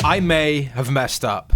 I may have messed up.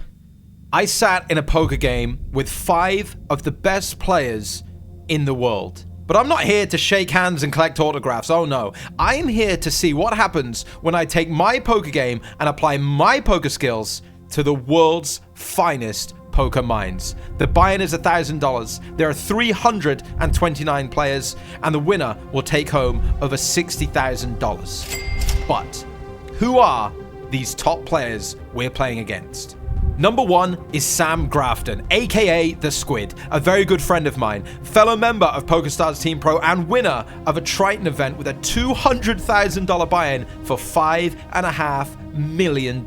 I sat in a poker game with 5 of the best players in the world. But I'm not here to shake hands and collect autographs, oh no. I'm here to see what happens when I take my poker game and apply my poker skills to the world's finest poker minds. The buy-in is $1,000. There are 329 players, and the winner will take home over $60,000. But who are these top players we're playing against? Number 1 is Sam Grafton, aka The Squid, a very good friend of mine, fellow member of PokerStars Team Pro and winner of a Triton event with a $200,000 buy-in for $5.5 million.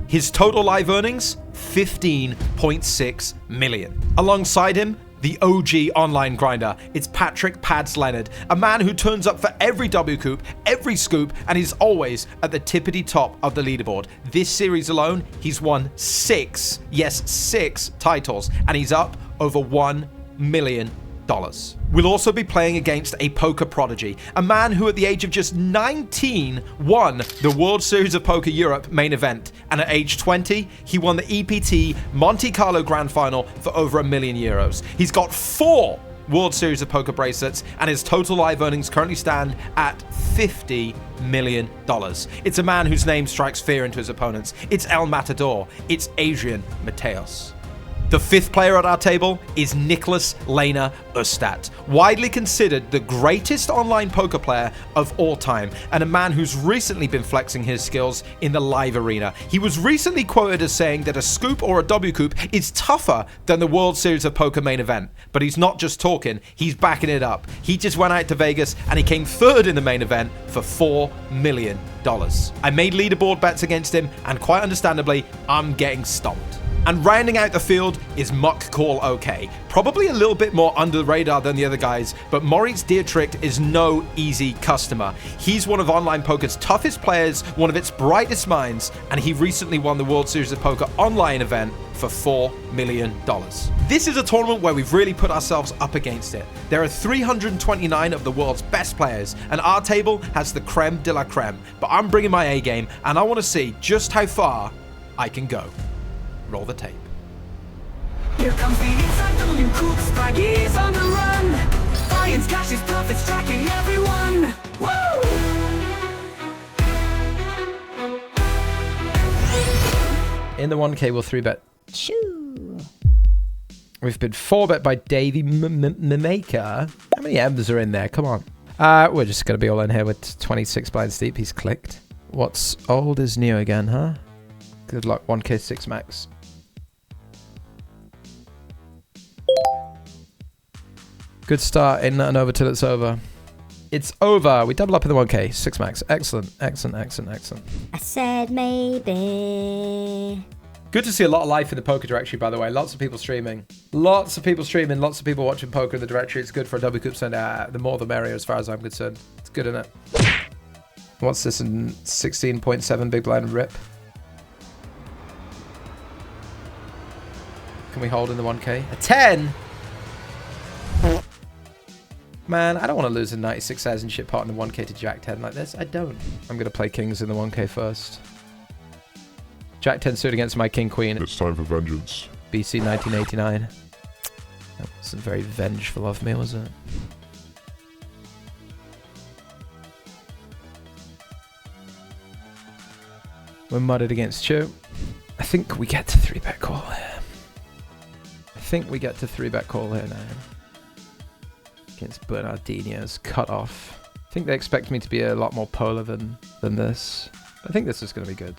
His total live earnings, $15.6 million. Alongside him, the OG online grinder, it's Patrick Pads Leonard, a man who turns up for every W coup, every scoop, and is always at the tippity top of the leaderboard. This series alone, he's won 6 titles, and he's up over $1 million. We'll also be playing against a poker prodigy, a man who at the age of just 19 won the World Series of Poker Europe main event, and at age 20, he won the EPT Monte Carlo Grand Final for over €1 million. He's got 4 World Series of Poker bracelets, and his total live earnings currently stand at $50 million. It's a man whose name strikes fear into his opponents. It's El Matador. It's Adrian Mateos. The 5th player at our table is Nicholas Lena Ustat, widely considered the greatest online poker player of all time, and a man who's recently been flexing his skills in the live arena. He was recently quoted as saying that a scoop or a W coup is tougher than the World Series of Poker main event. But he's not just talking, he's backing it up. He just went out to Vegas and he came 3rd in the main event for $4 million. I made leaderboard bets against him, and quite understandably, I'm getting stomped. And rounding out the field is Muck Call OK. Probably a little bit more under the radar than the other guys, but Moritz Dietrich is no easy customer. He's one of online poker's toughest players, one of its brightest minds, and he recently won the World Series of Poker online event for $4 million. This is a tournament where we've really put ourselves up against it. There are 329 of the world's best players, and our table has the creme de la creme. But I'm bringing my A game, and I want to see just how far I can go. Roll the tape. Here comes the inside W coup. Spraggy's on the run. Buy-ins, cashes, profits, tracking everyone. Woo! In the 1K, we'll 3-bet. Shoo. We've been 4-bet by Davey Maker. How many M's are in there? Come on. We're just going to be all in here with 26 blinds deep. He's clicked. What's old is new again, huh? Good luck. 1K 6 max. Good start. Ain't nothing over till it's over. It's over. We double up in the 1K. 6 max. Excellent. Excellent. Excellent. Excellent. I said maybe. Good to see a lot of life in the poker directory, by the way. Lots of people streaming. Lots of people streaming. Lots of people watching poker in the directory. It's good for a W Coup send. The more the merrier as far as I'm concerned. It's good, isn't it? What's this in 16.7 big blind rip? Can we hold in the 1K? A 10? Man, I don't want to lose a 96,000 shit pot in the 1K to Jack 10 like this. I don't. I'm going to play kings in the 1K first. Jack 10 suit against my king queen. It's time for vengeance. BC 1989. That wasn't very vengeful of me, was it? We're mudded against Chu. I think we get to 3-bet call here. I think we get to 3-bet call here now. Against Bernardino's cut off. I think they expect me to be a lot more polar than this. I think this is going to be good.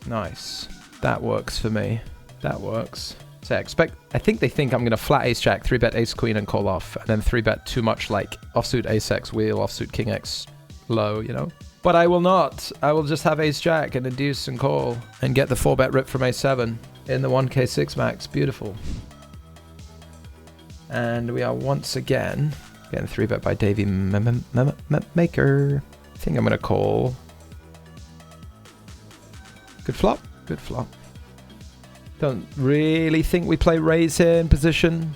Nice. That works for me. That works. So I think they think I'm going to flat ace jack, 3-bet ace queen and call off, and then 3-bet too much like offsuit ace x wheel, offsuit king x low, you know? But I will not. I will just have ace jack and induce and call and get the 4-bet rip from ace 7 in the 1K 6 max. Beautiful. And we are once again getting 3-bet by Davey Maker. I think I'm going to call. Good flop. Good flop. Don't really think we play raise here in position.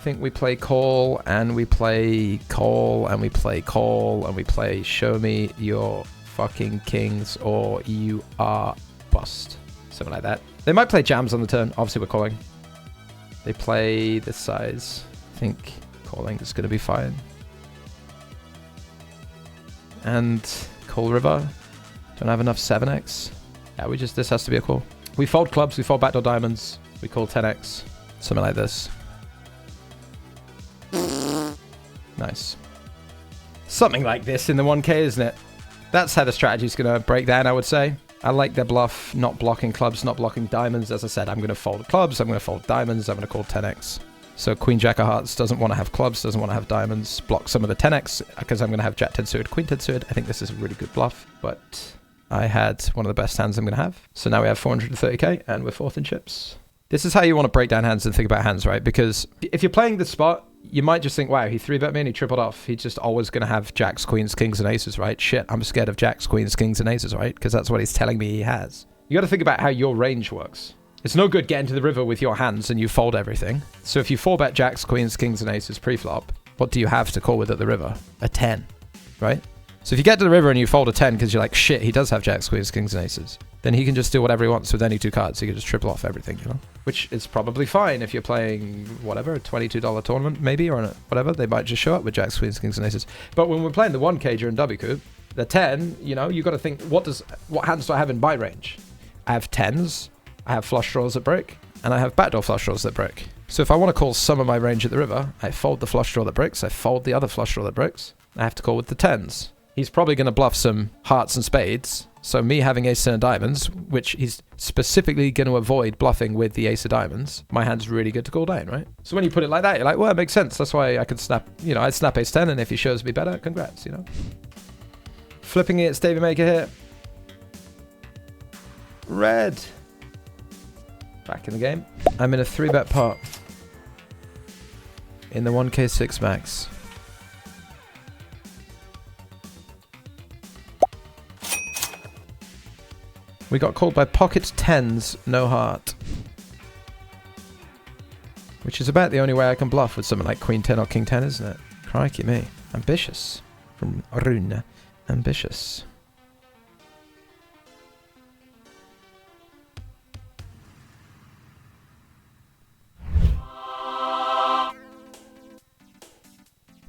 I think we play call, and we play call, and we play call, and we play show me your fucking kings or you are bust. Something like that. They might play jams on the turn. Obviously, we're calling. They play this size. I think calling is going to be fine. And call river. Don't have enough 7x. Yeah, this has to be a call. We fold clubs, we fold backdoor diamonds. We call 10x. Something like this. Nice. Something like this in the 1K, isn't it? That's how the strategy's going to break down, I would say. I like their bluff, not blocking clubs, not blocking diamonds. As I said, I'm going to fold clubs, I'm going to fold diamonds, I'm going to call 10x. So Queen Jack of Hearts doesn't want to have clubs, doesn't want to have diamonds, block some of the 10x because I'm going to have Jack 10 suited, Queen 10 suited. I think this is a really good bluff, but I had one of the best hands I'm going to have. So now we have 430k and we're fourth in chips. This is how you want to break down hands and think about hands, right? Because if you're playing the spot, you might just think, wow, he 3-bet me and he tripled off. He's just always going to have jacks, queens, kings, and aces, right? Shit, I'm scared of jacks, queens, kings, and aces, right? Because that's what he's telling me he has. You got to think about how your range works. It's no good getting to the river with your hands and you fold everything. So if you 4-bet jacks, queens, kings, and aces pre-flop, what do you have to call with at the river? A 10, right? So if you get to the river and you fold a 10 because you're like, shit, he does have jacks, queens, kings, and aces, then he can just do whatever he wants with any two cards. He can just triple off everything, you know? Which is probably fine if you're playing, whatever, a $22 tournament maybe, or whatever. They might just show up with jacks, queens, kings, and aces. But when we're playing the 1K during W Coup, the 10, you know, you got to think, what hands do I have in my range? I have 10s, I have flush draws that break, and I have backdoor flush draws that break. So if I want to call some of my range at the river, I fold the flush draw that breaks, I fold the other flush draw that breaks, I have to call with the 10s. He's probably going to bluff some hearts and spades. So me having ace and diamonds, which he's specifically going to avoid bluffing with the ace of diamonds, my hand's really good to call down, right? So when you put it like that, you're like, well, it makes sense. That's why I could snap, you know, I'd snap ace 10, and if he shows me better, congrats, you know? Flipping it, it's Davey Maker here. Red. Back in the game. I'm in a 3-bet pot. In the 1K6 max. We got called by pocket 10s, no heart. Which is about the only way I can bluff with something like Queen 10 or King 10, isn't it? Crikey me. Ambitious. From Rune. Ambitious.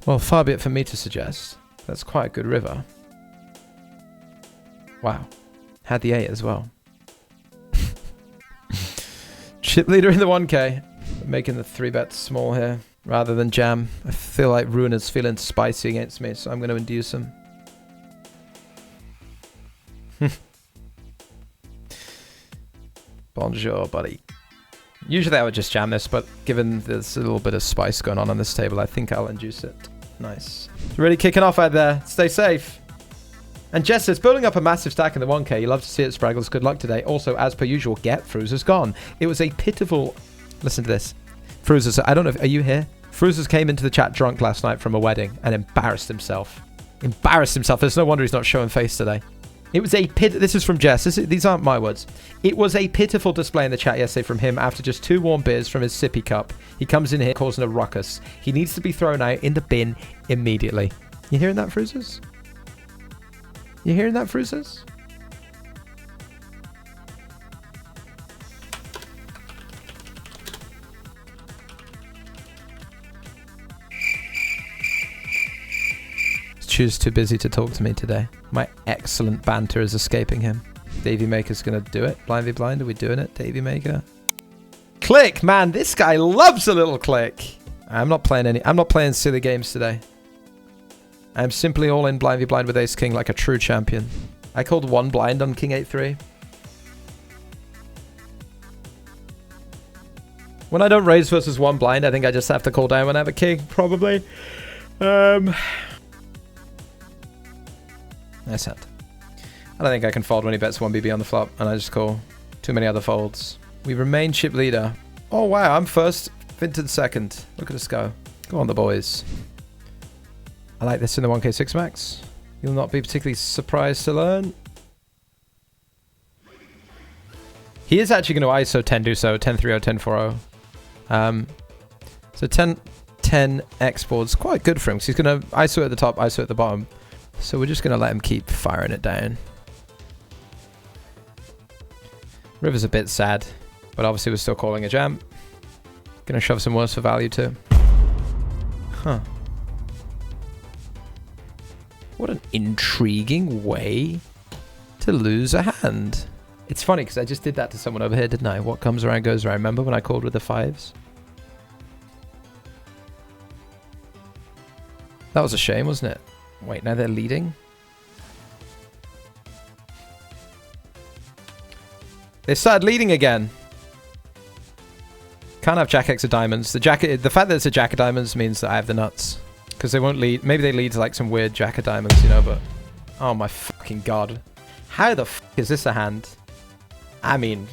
Well, far be it for me to suggest. That's quite a good river. Wow. Had the 8 as well. Chip leader in the 1K. Making the 3-bet small here rather than jam. I feel like Runa's feeling spicy against me, so I'm going to induce him. Bonjour, buddy. Usually I would just jam this, but given there's a little bit of spice going on this table, I think I'll induce it. Nice. It's really kicking off out there. Stay safe. And Jess says, building up a massive stack in the 1K. You love to see it, Spraggles. Good luck today. Also, as per usual, get Fruza's gone. It was a pitiful... Listen to this. Fruza's, I don't know if... Are you here? Fruza's came into the chat drunk last night from a wedding and embarrassed himself. Embarrassed himself. There's no wonder he's not showing face today. It was a This is from Jess. These aren't my words. It was a pitiful display in the chat yesterday from him after just 2 warm beers from his sippy cup. He comes in here causing a ruckus. He needs to be thrown out in the bin immediately. You hearing that, Fruzas? You hearing that, Fruzas? Stu's too busy to talk to me today. My excellent banter is escaping him. Davey Maker's gonna do it. Blind v blind, are we doing it, Davey Maker? Click, man, this guy loves a little click. I'm not playing silly games today. I'm simply all in blind v blind with ace king like a true champion. I called 1 blind on king 8-3. When I don't raise versus 1 blind, I think I just have to call down when I have a king, probably. Nice hand. I don't think I can fold when he bets 1 BB on the flop, and I just call. Too many other folds. We remain chip leader. Oh wow, I'm first, Vinton second. Look at us go. Go on the boys. I like this in the 1K6 max. You'll not be particularly surprised to learn. He is actually going to ISO 10 do so, 10-3-0, 10-4-0. So 10 10x boards. Quite good for him because he's going to ISO at the top, ISO at the bottom. So we're just going to let him keep firing it down. River's a bit sad, but obviously we're still calling a jam. Gonna shove some worse for value too. Huh. What an intriguing way to lose a hand. It's funny because I just did that to someone over here, didn't I? What comes around goes around. Remember when I called with the 5s? That was a shame, wasn't it? Wait, now they're leading? They started leading again. Can't have Jack X of diamonds. The fact that it's a Jack of diamonds means that I have the nuts. Because they won't lead. Maybe they lead to like some weird Jack of diamonds, you know, but... Oh my fucking god. How the fuck is this a hand? I mean...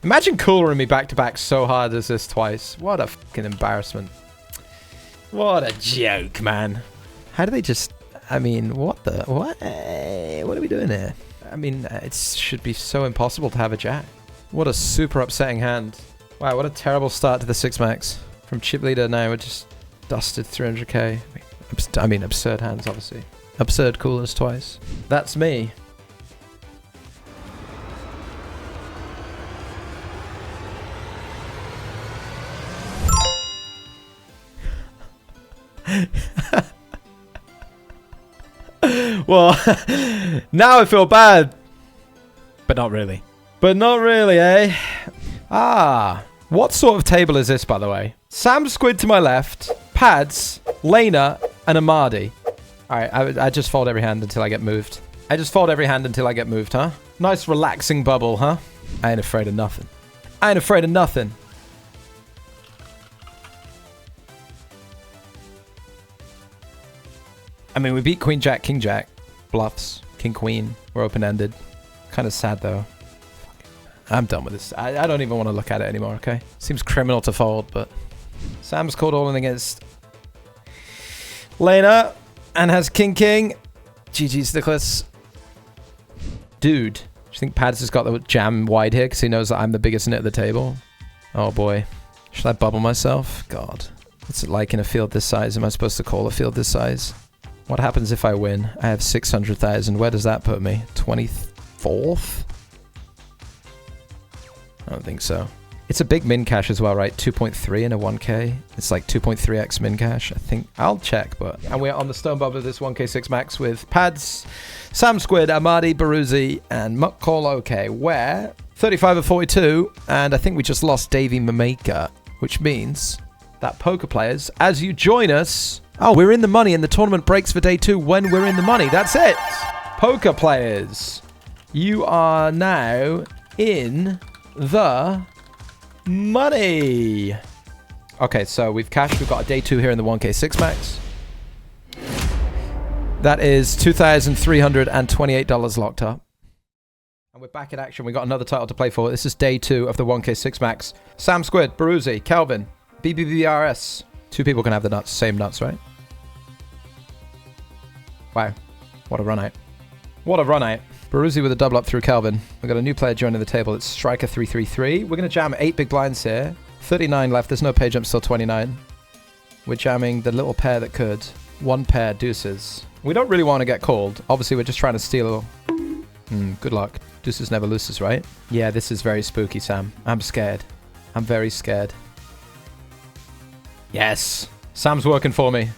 Imagine coolering me back to back so hard as this twice. What a fucking embarrassment. What a joke, man. How do they just... I mean, what the... What? What are we doing here? I mean, it should be so impossible to have a jack. What a super upsetting hand. Wow, what a terrible start to the 6-max. From chip leader now, we're just dusted 300k. I mean, absurd hands, obviously. Absurd coolers twice. That's me. Well, now I feel bad. But not really. But not really, eh? Ah. What sort of table is this, by the way? Sam Squid to my left, Pads, Lena, and Amadi. Alright, I just fold every hand until I get moved. I just fold every hand until I get moved, huh? Nice relaxing bubble, huh? I ain't afraid of nothing. I ain't afraid of nothing. I mean, we beat Queen Jack, King Jack, bluffs, King Queen. We're open-ended. Kind of sad, though. I'm done with this. I don't even want to look at it anymore, okay? Seems criminal to fold, but... Sam's called all in against... Lena, and has King King. GG's Nicholas. Dude, do you think Pads has got the jam wide here because he knows that I'm the biggest nit at the table? Oh boy. Should I bubble myself? God. What's it like in a field this size? Am I supposed to call a field this size? What happens if I win? I have 600,000. Where does that put me? 24th? I don't think so. It's a big min cash as well, right? 2.3 in a 1k. It's like 2.3x min cash. I think I'll check, but... And we're on the stone bubble of this 1k 6 max with Pads, Sam Squid, Amadi, Baruzzi, and Muck Call OK, where 35 of 42, and I think we just lost Davey Mameka, which means that poker players, as you join us... Oh, we're in the money, and the tournament breaks for day 2 when we're in the money. That's it! Poker players, you are now in the money. Okay, so we've cashed. We've got a day 2 here in the 1k 6 max. That is $2,328 locked up. And we're back in action. We got another title to play for. This is day 2 of the 1k 6 max. Sam Squid, Baruzzi, Kelvin, BBBRS. 2 people can have the nuts. Same nuts, right? Wow. What a run out. What a run out. Baruzzi with a double up through Kelvin. We've got a new player joining the table. It's Striker 333. We're going to jam 8 big blinds here. 39 left. There's no pay jump, still 29. We're jamming the little pair that could. 1 pair deuces. We don't really want to get called. Obviously, we're just trying to steal. Good luck. Deuces never loses, right? Yeah, this is very spooky, Sam. I'm scared. I'm very scared. Yes. Sam's working for me.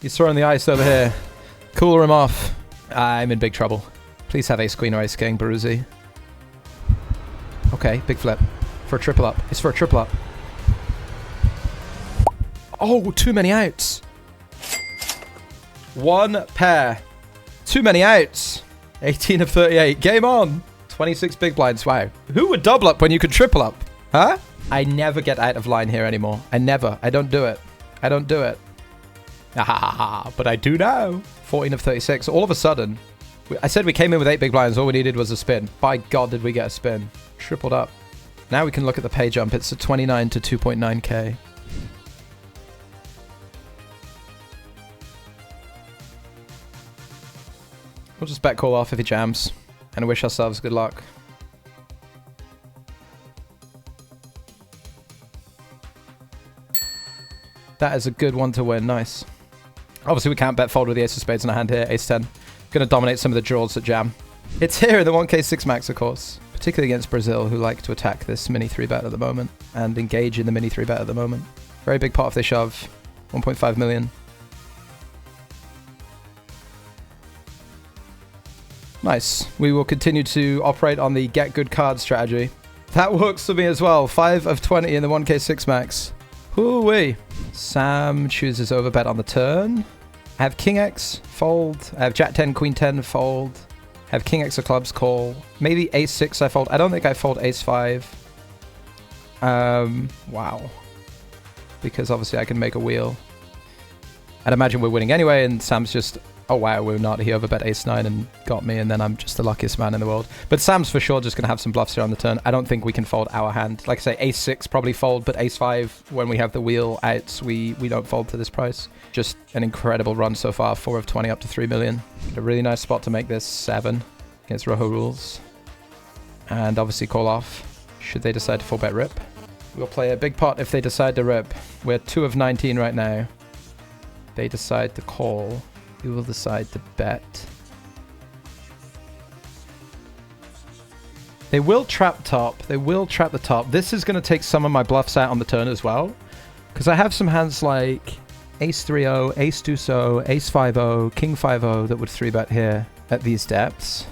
He's throwing the ice over here. Cooler him off. I'm in big trouble. Please have ace queen or ace king, Baruzzi. Okay, big flip. For a triple up. It's for a triple up. Oh, too many outs. 1 pair. Too many outs. 18 of 38. Game on. 26 big blinds. Wow. Who would double up when you could triple up? Huh? I never get out of line here anymore. I never. I don't do it. I don't do it. But I do now. 14 of 36. All of a sudden... I said we came in with 8 big blinds. All we needed was a spin. By God, did we get a spin. Tripled up. Now we can look at the pay jump. It's a 29 to 2.9k. We'll just bet call off if he jams. And wish ourselves good luck. That is a good one to win. Nice. Obviously, we can't bet fold with the ace of spades in our hand here. Ace 10. Going to dominate some of the draws that jam. It's here in the 1k6 max, of course. Particularly against Brazil, who like to attack this mini 3-bet at the moment. And engage in the mini 3-bet at the moment. Very big pot if they shove. 1.5 million. Nice. We will continue to operate on the get good card strategy. That works for me as well. 5 of 20 in the 1k6 max. Hoo-wee. Sam chooses overbet on the turn. I have King X, fold. I have Jack 10, Queen 10, fold. I have King X of clubs, call. Maybe Ace 6 I fold. I don't think I fold Ace 5. Wow. Because obviously I can make a wheel. I'd imagine we're winning anyway, and Sam's just... Oh wow, we're not. He overbet Ace 9 and got me, and then I'm just the luckiest man in the world. But Sam's for sure just going to have some bluffs here on the turn. I don't think we can fold our hand. Like I say, Ace 6 probably fold, but Ace 5, when we have the wheel outs, we don't fold to this price. Just an incredible run so far. 4 of 20 up to 3 million. A really nice spot to make this 7 against Rojo rules. And obviously call off, should they decide to full bet rip. We'll play a big pot if they decide to rip. We're 2 of 19 right now. They decide to call. We will decide to bet. They will trap top. They will trap the top. This is going to take some of my bluffs out on the turn as well. Because I have some hands like Ace 3-0, Ace 2-0, Ace 5-0, King 5-0 that would 3-bet here at these depths.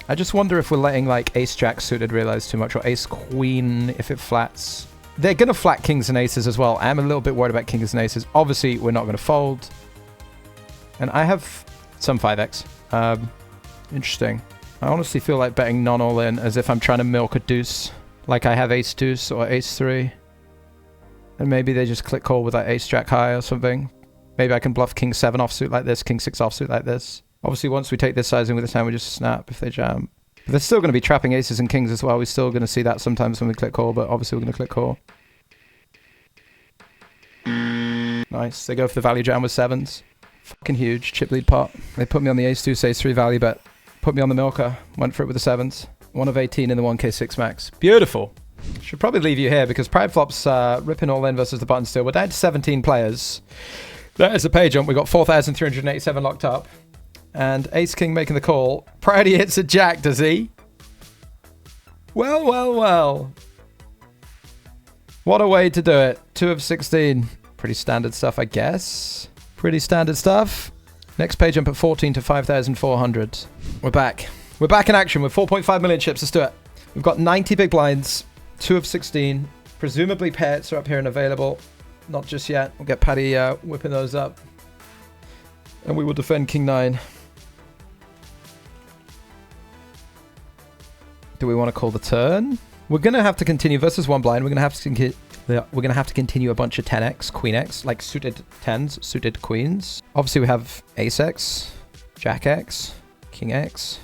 I just wonder if we're letting like Ace Jack suited realize too much, or Ace Queen if it flats. They're going to flat kings and aces as well. I'm a little bit worried about kings and aces. Obviously, we're not going to fold. And I have some 5x. Interesting. I honestly feel like betting non-all in as if I'm trying to milk a deuce. Like I have ace deuce or ace 3. And maybe they just click call with like ace jack high or something. Maybe I can bluff king 7 offsuit like this, king 6 offsuit like this. Obviously, once we take this sizing with this hand, we just snap if they jam. They're still going to be trapping aces and kings as well. We're still going to see that sometimes when we click call, but obviously we're going to click call. Nice. They go for the value jam with 7s. Fucking huge. Chip lead pot. They put me on the ace 2, ace 3 value bet. Put me on the milker. Went for it with the 7s. 1 of 18 in the 1k6 max. Beautiful. Should probably leave you here because Pride Flop's ripping all in versus the button still. We're down to 17 players. That is a pay jump. We've got 4,387 locked up. And Ace King making the call. Proudy hits a jack, does he? Well, well, well. What a way to do it. 2 of 16. Pretty standard stuff, I guess. Pretty standard stuff. Next pay jump at 14 to 5,400. We're back. We're back in action with 4.5 million chips. Let's do it. We've got 90 big blinds. 2 of 16. Presumably pairs are up here and available. Not just yet. We'll get Paddy whipping those up. And we will defend King 9. Do we want to call the turn? We're going to have to continue versus 1 blind. We're going to have to continue a bunch of 10x, Queen X, like suited 10s, suited queens. Obviously, we have Ace X, Jack X, King X.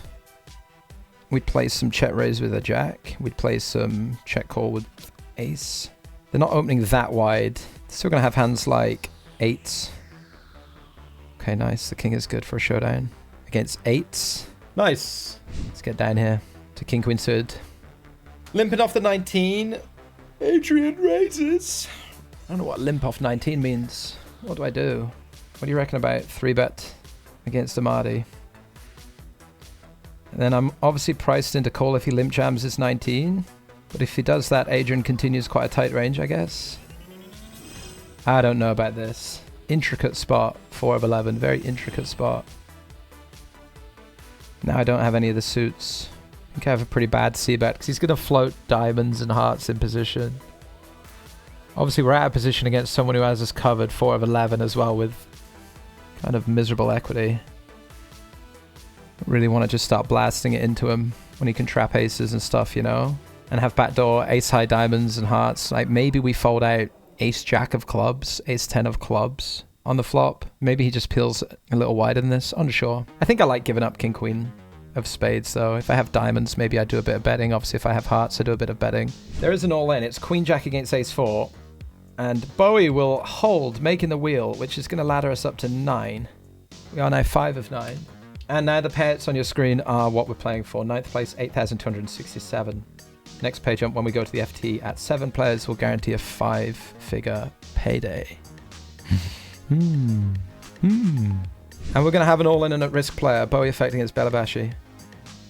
We'd play some check raise with a Jack. We'd play some check call with Ace. They're not opening that wide. Still going to have hands like 8s. Okay, nice. The King is good for a showdown against 8s. Nice. Let's get down here to King Queen suited. Limping off the 19. Adrian raises. I don't know what limp off 19 means. What do I do? What do you reckon about 3-bet against Amadi? And then I'm obviously priced into call if he limp jams his 19. But if he does that, Adrian continues quite a tight range, I guess. I don't know about this. Intricate spot, 4 of 11. Very intricate spot. Now I don't have any of the suits. I think I have a pretty bad c-bet because he's going to float diamonds and hearts in position. Obviously, we're out of position against someone who has us covered, 4 of 11 as well, with kind of miserable equity. I really want to just start blasting it into him when he can trap aces and stuff, you know? And have backdoor ace high diamonds and hearts. Like maybe we fold out ace jack of clubs, ace 10 of clubs on the flop. Maybe he just peels a little wider than this. Unsure. I think I like giving up king queen of spades though. If I have diamonds, maybe I do a bit of betting. Obviously, if I have hearts, I do a bit of betting. There is an all-in. It's queen jack against ace 4. And Bowie will hold, making the wheel, which is going to ladder us up to 9. We are now 5 of 9. And now the pairs on your screen are what we're playing for. 9th place, 8,267. Next pay jump when we go to the FT at 7 players will guarantee a 5-figure payday. And we're going to have an all-in and at-risk player. Bowie affecting his Belabashi.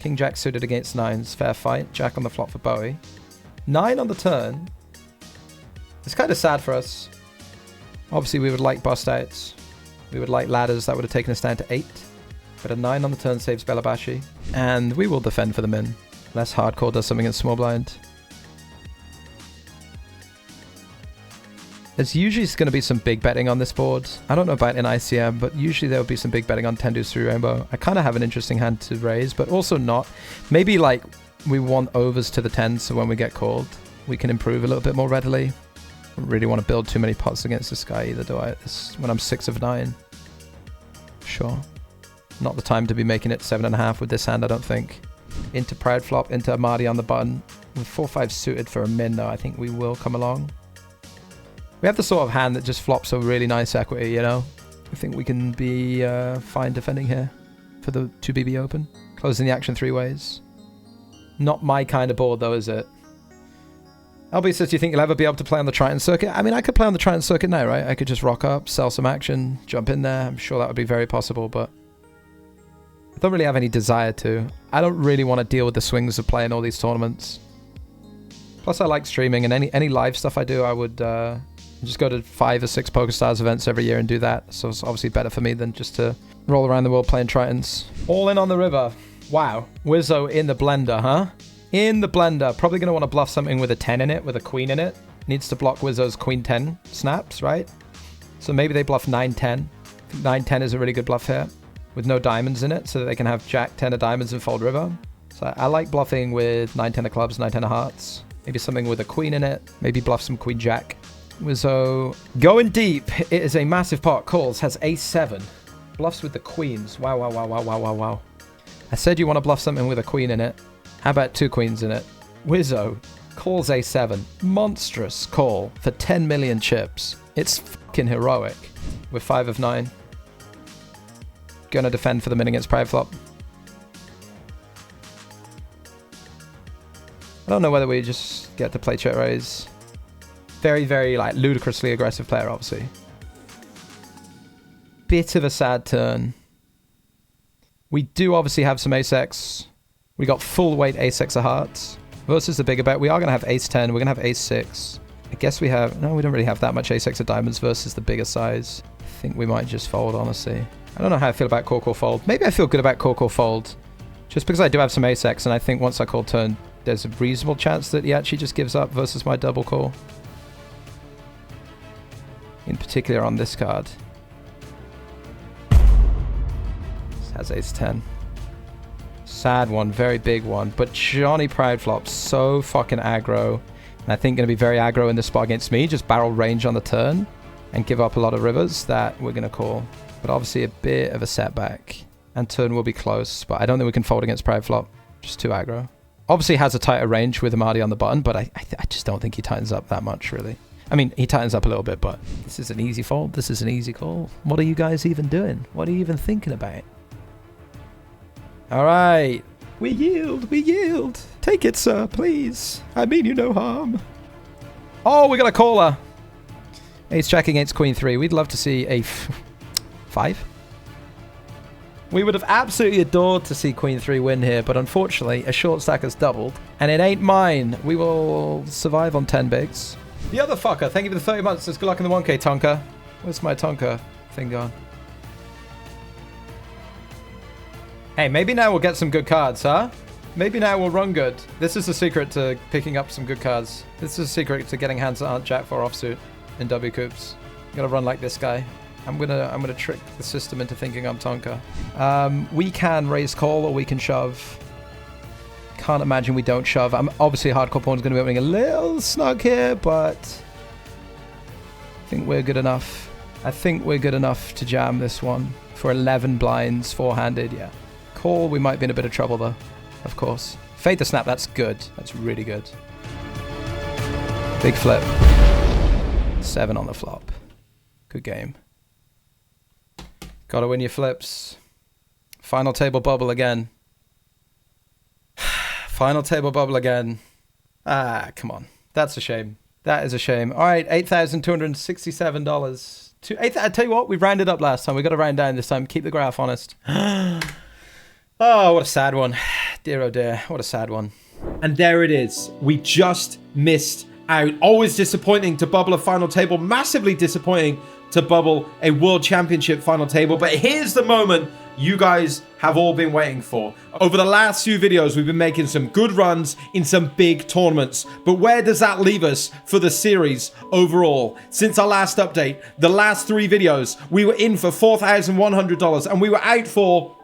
King Jack suited against 9s. Fair fight. Jack on the flop for Bowie. 9 on the turn. It's kind of sad for us. Obviously, we would like bust outs. We would like ladders that would have taken us down to 8. But a 9 on the turn saves Belabashi. And we will defend for the min. Less hardcore does something in small blind. There's usually going to be some big betting on this board. I don't know about in ICM, but usually there will be some big betting on 10 deuce 3 rainbow. I kind of have an interesting hand to raise, but also not. Maybe like we want overs to the 10s, so when we get called, we can improve a little bit more readily. I don't really want to build too many pots against this guy either, do I? When I'm 6 of 9. Sure. Not the time to be making it 7.5 with this hand, I don't think. Into Proud Flop, into Amadi on the button. With 4-5 suited for a min, though, I think we will come along. We have the sort of hand that just flops a really nice equity, you know? I think we can be fine defending here for the 2BB open. Closing the action 3 ways. Not my kind of board, though, is it? LB says, do you think you'll ever be able to play on the Triton circuit? I mean, I could play on the Triton circuit now, right? I could just rock up, sell some action, jump in there. I'm sure that would be very possible, but I don't really have any desire to. I don't really want to deal with the swings of playing all these tournaments. Plus, I like streaming, and any live stuff I do, I would just go to 5 or 6 PokerStars events every year and do that. So it's obviously better for me than just to roll around the world playing Tritons. All in on the river. Wow. Wizzo in the blender, huh? In the blender. Probably going to want to bluff something with a 10 in it, with a queen in it. Needs to block Wizzo's queen 10 snaps, right? So maybe they bluff 9-10. 9-10 is a really good bluff here, with no diamonds in it, so that they can have Jack 10 of diamonds and fold river. So I like bluffing with 9-10 of clubs, 9-10 of hearts. Maybe something with a queen in it. Maybe bluff some queen jack. Wizzo going deep. It is a massive pot. Calls. Has ace-7. Bluffs with the queens. Wow, wow, wow, wow, wow, wow, wow. I said you want to bluff something with a queen in it. How about 2 queens in it? Wizzo calls a7. Monstrous call for 10 million chips. It's fucking heroic. With 5 of 9. Gonna defend for the min against private flop. I don't know whether we just get to play check raise. Very, very like ludicrously aggressive player, obviously. Bit of a sad turn. We do obviously have some ace-x. We got full weight ace-x of hearts. Versus the bigger bet. We are going to have ace-10. We're going to have ace-6. I guess we have... No, we don't really have that much ace-x of diamonds versus the bigger size. I think we might just fold, honestly. I don't know how I feel about call fold. Maybe I feel good about call fold. Just because I do have some ace-x, and I think once I call turn, there's a reasonable chance that he actually just gives up versus my double call. In particular on this card. This has ace-10. Sad one, very big one. But Johnny Proud Flop's so fucking aggro. And I think going to be very aggro in this spot against me. Just barrel range on the turn. And give up a lot of rivers that we're going to call. But obviously a bit of a setback. And turn will be close. But I don't think we can fold against Proud Flop. Just too aggro. Obviously has a tighter range with Amadi on the button. But I just don't think he tightens up that much, really. I mean, he tightens up a little bit, but this is an easy fold. This is an easy call. What are you guys even doing? What are you even thinking about? All right. We yield. We yield. Take it, sir, please. I mean you no harm. Oh, we got a caller. Ace Jack against Queen 3. We'd love to see a 5. We would have absolutely adored to see Queen 3 win here, but unfortunately, a short stack has doubled. And it ain't mine. We will survive on 10 bigs. The other fucker, thank you for the 30 months. Says good luck in the 1K, Tonka. Where's my Tonka thing gone? Hey, maybe now we'll get some good cards, huh? Maybe now we'll run good. This is the secret to picking up some good cards. This is the secret to getting hands that aren't Jack 4 offsuit in W coops. You gotta run like this guy. I'm gonna trick the system into thinking I'm Tonka. We can raise call or we can shove. Can't imagine we don't shove. Obviously hardcore pawn's going to be opening a little snug here, but I think we're good enough. I think we're good enough to jam this one for 11 blinds, 4-handed, yeah. Call, we might be in a bit of trouble though, of course. Fade the snap, that's good. That's really good. Big flip. 7 on the flop. Good game. Gotta win your flips. Final table bubble again. Final table bubble again. Ah, come on. That's a shame. That is a shame. All right, $8,267. I tell you what, we rounded up last time. We got to round down this time. Keep the graph honest. Oh, what a sad one. Dear, oh dear. What a sad one. And there it is. We just missed out. Always disappointing to bubble a final table. Massively disappointing to bubble a world championship final table. But here's the moment you guys have all been waiting for. Over the last few videos, we've been making some good runs in some big tournaments. But where does that leave us for the series overall? Since our last update, the last 3 videos, we were in for $4,100 and we were out for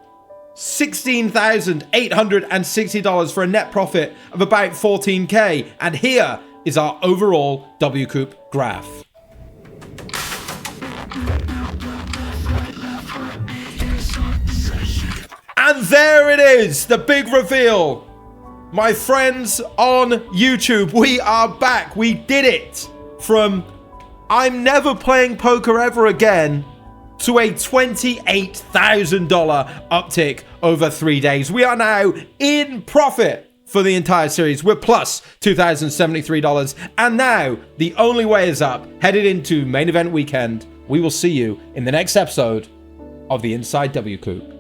$16,860 for a net profit of about 14K. And here is our overall WCoop graph. And there it is, the big reveal. My friends on YouTube, we are back. We did it. From I'm never playing poker ever again to a $28,000 uptick over 3 days. We are now in profit for the entire series. We're plus $2,073. And now the only way is up, headed into main event weekend. We will see you in the next episode of the Inside WCoop.